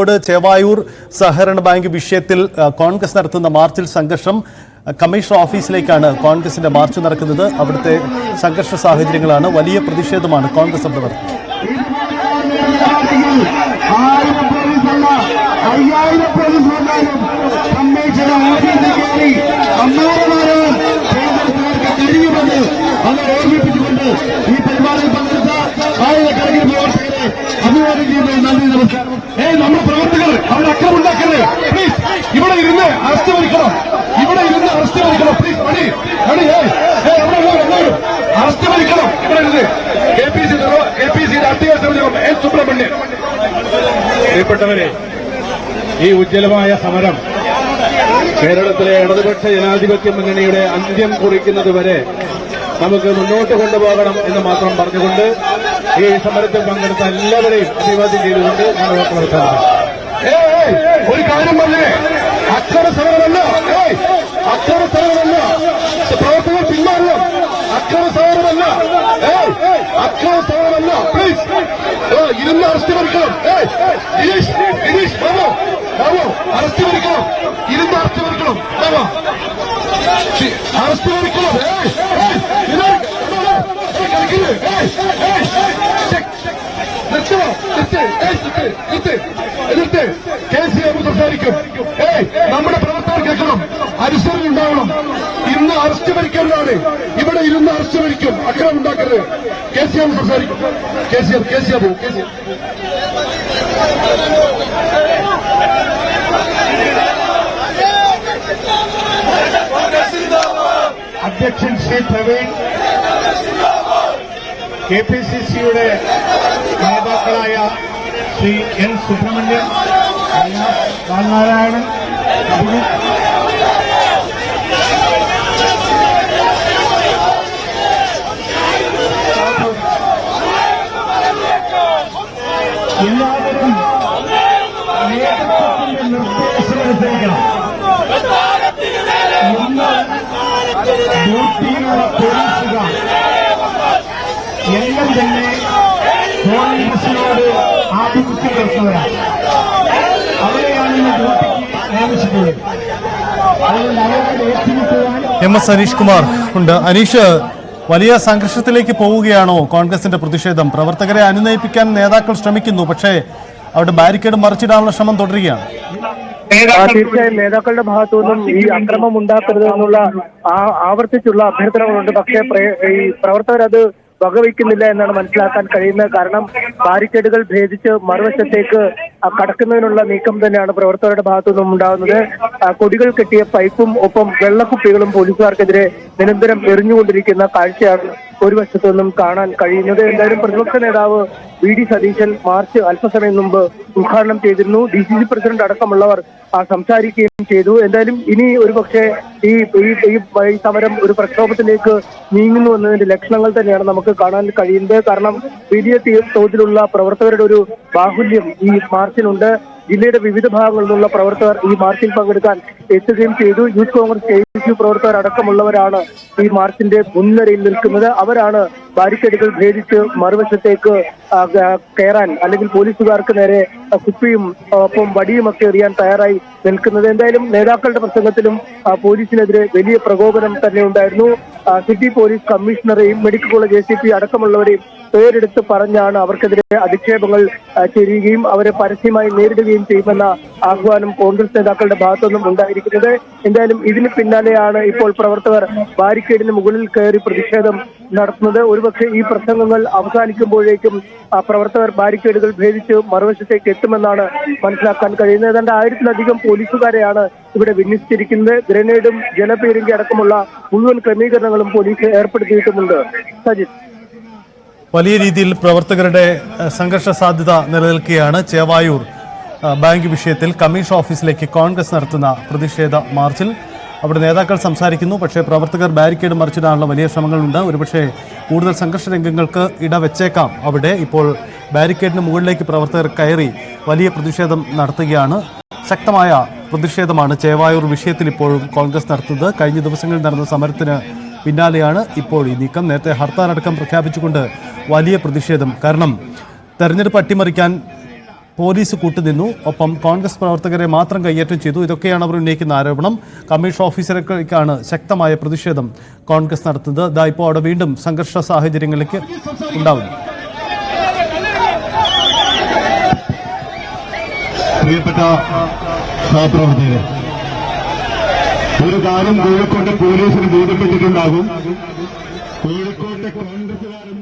ചേവായൂർ സഹകരണ ബാങ്ക് വിഷയത്തിൽ കോൺഗ്രസ് നടത്തുന്ന മാർച്ചിൽ സംഘർഷം. കമ്മീഷണർ ഓഫീസിലേക്കാണ് കോൺഗ്രസിന്റെ മാർച്ച് നടക്കുന്നത്. അവിടുത്തെ സംഘർഷ സാഹചര്യങ്ങളാണ്. വലിയ പ്രതിഷേധമാണ് കോൺഗ്രസ് പ്രവർത്തകർ. നമ്മുടെ പ്രവർത്തകർ അവിടെ അക്രമുണ്ടാക്കരുത്. പ്ലീസ് ഇവിടെ ഇരുന്ന് അറസ്റ്റ് വരിക്കണം. ഇവിടെ ഇരുന്ന് അറസ്റ്റ് വരിക്കണം. പ്ലീസ് മണി അറസ്റ്റ് വരിക്കണം. ഇവിടെ ഇരുന്ന് KPC രാഷ്ട്രീയ സമിതി എൻ സുബ്രഹ്മണ്യൻ. പ്രിയപ്പെട്ടവരെ, ഈ ഉജ്ജ്വലമായ സമരം കേരളത്തിലെ ഇടതുപക്ഷ ജനാധിപത്യ മുന്നണിയുടെ അന്ത്യം കുറിക്കുന്നതുവരെ നമുക്ക് മുന്നോട്ട് കൊണ്ടുപോകണം എന്ന് മാത്രം പറഞ്ഞുകൊണ്ട് ഈ സമരത്തിൽ പങ്കെടുത്ത എല്ലാവരെയും അഭിവാദ്യം ചെയ്തുകൊണ്ട് ഞാൻ നടത്തുന്നത്. ഒരു കാര്യം പറഞ്ഞേ, അക്രമ സമരമല്ല, അക്രമ സമരമല്ല, പ്രവർത്തകർ പിന്മാറണം. അക്രമ സമരമല്ല, അക്രമ സമരമല്ല. പ്ലീസ് ഇരുന്ന് അറസ്റ്റ് വരിക്കണം. ഗിരീഷ് ബാബു അറസ്റ്റ് വരിക്കണം. ഇരുന്ന് അറസ്റ്റ് വരിക്കണം. അറസ്റ്റ് വരിക്കണം. സംസാരിക്കും. നമ്മുടെ പ്രവർത്തകർ കേൾക്കണം, അനുസരണ ഉണ്ടാവണം. ഇന്ന് അറസ്റ്റ് വരിക്കരുതാണ്. ഇവിടെ ഇരുന്ന് അറസ്റ്റ് വരിക്കും. അക്രമം ഉണ്ടാക്കരുത്. KCR സംസാരിക്കും. KCR പോകും. അധ്യക്ഷൻ ശ്രീ പ്രവീൺ, KPCCയുടെ നേതാക്കളായ ശ്രീ എൻ സുബ്രഹ്മണ്യൻ, നാരായണൻ, എല്ലാവരും നേതൃത്വത്തിന്റെ നിർദ്ദേശമനുസരിക്കണം. ഡ്യൂട്ടിയിലുള്ള പോലീസുകാർ എല്ലാം തന്നെ പോലീസിനോട് ആഭിമുഖ്യം പുലർത്തുന്നവരാണ്. അവരെയാണ് ഇന്ന് ഡ്യൂട്ടിക്ക് നിയമിച്ചിട്ടുള്ളത്. അതുകൊണ്ട് അവരെ ഏറ്റുമുട്ടുവാൻ MS അനീഷ് കുമാർ ഉണ്ട്. അനീഷ്, വലിയ സംഘർഷത്തിലേക്ക് പോവുകയാണോ കോൺഗ്രസിന്റെ പ്രതിഷേധം? പ്രവർത്തകരെ അനുനയിപ്പിക്കാൻ നേതാക്കൾ ശ്രമിക്കുന്നു, പക്ഷേ അവിടെ ബാരിക്കേഡ് മറിച്ചിടാനുള്ള ശ്രമം തുടരുകയാണ്. തീർച്ചയായും നേതാക്കളുടെ ഭാഗത്തു നിന്നും ഈ അക്രമം ഉണ്ടാക്കരുത് എന്നുള്ള ആവർത്തിച്ചുള്ള അഭ്യർത്ഥനകളുണ്ട്. പക്ഷേ ഈ പ്രവർത്തകരത് വകവയ്ക്കുന്നില്ല എന്നാണ് മനസ്സിലാക്കാൻ കഴിയുന്നത്. കാരണം ബാരിക്കേഡുകൾ ഭേദിച്ച് മറുവശത്തേക്ക് കടക്കുന്നതിനുള്ള നീക്കം തന്നെയാണ് പ്രവർത്തകരുടെ ഭാഗത്തു നിന്നും ഉണ്ടാകുന്നത്. കൊടികൾ കെട്ടിയ പൈപ്പും ഒപ്പം വെള്ളക്കുപ്പികളും പോലീസുകാർക്കെതിരെ നിരന്തരം എറിഞ്ഞുകൊണ്ടിരിക്കുന്ന കാഴ്ചയാണ് ഒരു വശത്തു നിന്നും കാണാൻ കഴിയുന്നത്. എന്തായാലും പ്രതിപക്ഷ നേതാവ് VD സതീശൻ മാർച്ച് അല്പസമയം മുമ്പ് ഉദ്ഘാടനം ചെയ്തിരുന്നു. DCC പ്രസിഡന്റ് അടക്കമുള്ളവർ സംസാരിക്കുകയും ചെയ്തു. എന്തായാലും ഇനി ഒരുപക്ഷെ ഈ സമരം ഒരു പ്രക്ഷോഭത്തിലേക്ക് നീങ്ങുന്നു എന്നതിന്റെ ലക്ഷണങ്ങൾ തന്നെയാണ് നമുക്ക് കാണാൻ കഴിയുന്നത്. കാരണം വലിയ തോതിലുള്ള പ്രവർത്തകരുടെ ഒരു ബാഹുല്യം ഈ മാർച്ചിനുണ്ട്. ജില്ലയുടെ വിവിധ ഭാഗങ്ങളിൽ നിന്നുള്ള പ്രവർത്തകർ ഈ മാർച്ചിൽ പങ്കെടുക്കാൻ എത്തുകയും ചെയ്തു. യൂത്ത് കോൺഗ്രസ് KCC പ്രവർത്തകർ അടക്കമുള്ളവരാണ് ഈ മാർച്ചിന്റെ മുൻനിരയിൽ നിൽക്കുന്നത്. അവരാണ് ബാരിക്കേഡുകൾ ഭേദിച്ച് മറുവശത്തേക്ക് കയറാൻ അല്ലെങ്കിൽ പോലീസുകാർക്ക് നേരെ കുപ്പിയും ഒപ്പം വടിയുമൊക്കെ എറിയാൻ തയ്യാറായി നിൽക്കുന്നത്. എന്തായാലും നേതാക്കളുടെ പ്രസംഗത്തിലും പോലീസിനെതിരെ വലിയ പ്രകോപനം തന്നെ ഉണ്ടായിരുന്നു. സിറ്റി പോലീസ് കമ്മീഷണറെയും മെഡിക്കൽ കോളേജ് ACP അടക്കമുള്ളവരെയും പേരെടുത്ത് പറഞ്ഞാണ് അവർക്കെതിരെ അധിക്ഷേപങ്ങൾ ചെയ്യുകയും അവരെ പരസ്യമായി നേരിടുകയും ചെയ്യുമെന്ന ആഹ്വാനം കോൺഗ്രസ് നേതാക്കളുടെ ഭാഗത്തുനിന്നും ഉണ്ടായിരിക്കുന്നത്. എന്തായാലും ഇതിന് പിന്നാലെയാണ് ഇപ്പോൾ പ്രവർത്തകർ ബാരിക്കേഡിന് മുകളിൽ കയറി പ്രതിഷേധം നടത്തുന്നത്. ഒരുപക്ഷെ ഈ പ്രസംഗങ്ങൾ അവസാനിക്കുമ്പോഴേക്കും പ്രവർത്തകർ ബാരിക്കേഡുകൾ ഭേദിച്ച് മറുവശത്തേക്ക് എത്തുമെന്നാണ് മനസ്സിലാക്കാൻ കഴിയുന്നത്. ഏതാണ്ട് 1000-ലധികം പോലീസുകാരെയാണ് ഇവിടെ വിന്യസിച്ചിരിക്കുന്നത്. ഗ്രനേഡും ജലപീരങ്കി അടക്കമുള്ള മുഴുവൻ ക്രമീകരണങ്ങളും പോലീസ് ഏർപ്പെടുത്തിയിട്ടുമുണ്ട്. സജിത്, വലിയ രീതിയിൽ പ്രവർത്തകരുടെ സംഘർഷ സാധ്യത നിലനിൽക്കുകയാണ്. ചേവായൂർ ബാങ്ക് വിഷയത്തിൽ കമ്മീഷൻ ഓഫീസിലേക്ക് കോൺഗ്രസ് നടത്തുന്ന പ്രതിഷേധ മാർച്ചിൽ അവിടെ നേതാക്കൾ സംസാരിക്കുന്നു, പക്ഷേ പ്രവർത്തകർ ബാരിക്കേഡ് മറിച്ചിടാനുള്ള വലിയ ശ്രമങ്ങളുണ്ട്. ഒരുപക്ഷെ കൂടുതൽ സംഘർഷ രംഗങ്ങൾക്ക് ഇടവെച്ചേക്കാം. അവിടെ ഇപ്പോൾ ബാരിക്കേഡിന് മുകളിലേക്ക് പ്രവർത്തകർ കയറി വലിയ പ്രതിഷേധം നടത്തുകയാണ്. ശക്തമായ പ്രതിഷേധമാണ് ചേവായൂർ വിഷയത്തിൽ ഇപ്പോഴും കോൺഗ്രസ് നടത്തുന്നത്. കഴിഞ്ഞ ദിവസങ്ങളിൽ നടന്ന സമരത്തിന് പിന്നാലെയാണ് ഇപ്പോൾ ഈ നീക്കം. നേരത്തെ ഹർത്താൽ അടക്കം പ്രഖ്യാപിച്ചുകൊണ്ട് വലിയ പ്രതിഷേധം. കാരണം തെരഞ്ഞെടുപ്പ് അട്ടിമറിക്കാൻ പോലീസ് കൂട്ടുനിന്നു. ഒപ്പം കോൺഗ്രസ് പ്രവർത്തകരെ മാത്രം കയ്യേറ്റം ചെയ്തു. ഇതൊക്കെയാണ് അവർ ഉന്നയിക്കുന്ന ആരോപണം. കമ്മീഷൻ ഓഫീസർക്കാണ് ശക്തമായ പ്രതിഷേധം കോൺഗ്രസ് നടത്തുന്നത്. ഇതാ ഇപ്പോൾ അവിടെ വീണ്ടും സംഘർഷ സാഹചര്യങ്ങളിലേക്ക് ഉണ്ടാവുന്നു. പ്രിയപ്പെട്ട സഹപ്രവർത്തകരെ, ഒരു കാലം കോഴിക്കോട്ടെ പോലീസിന് ബോധ്യപ്പെട്ടിട്ടുണ്ടാകും. കോഴിക്കോട്ടെ കോൺഗ്രസുകാരൻ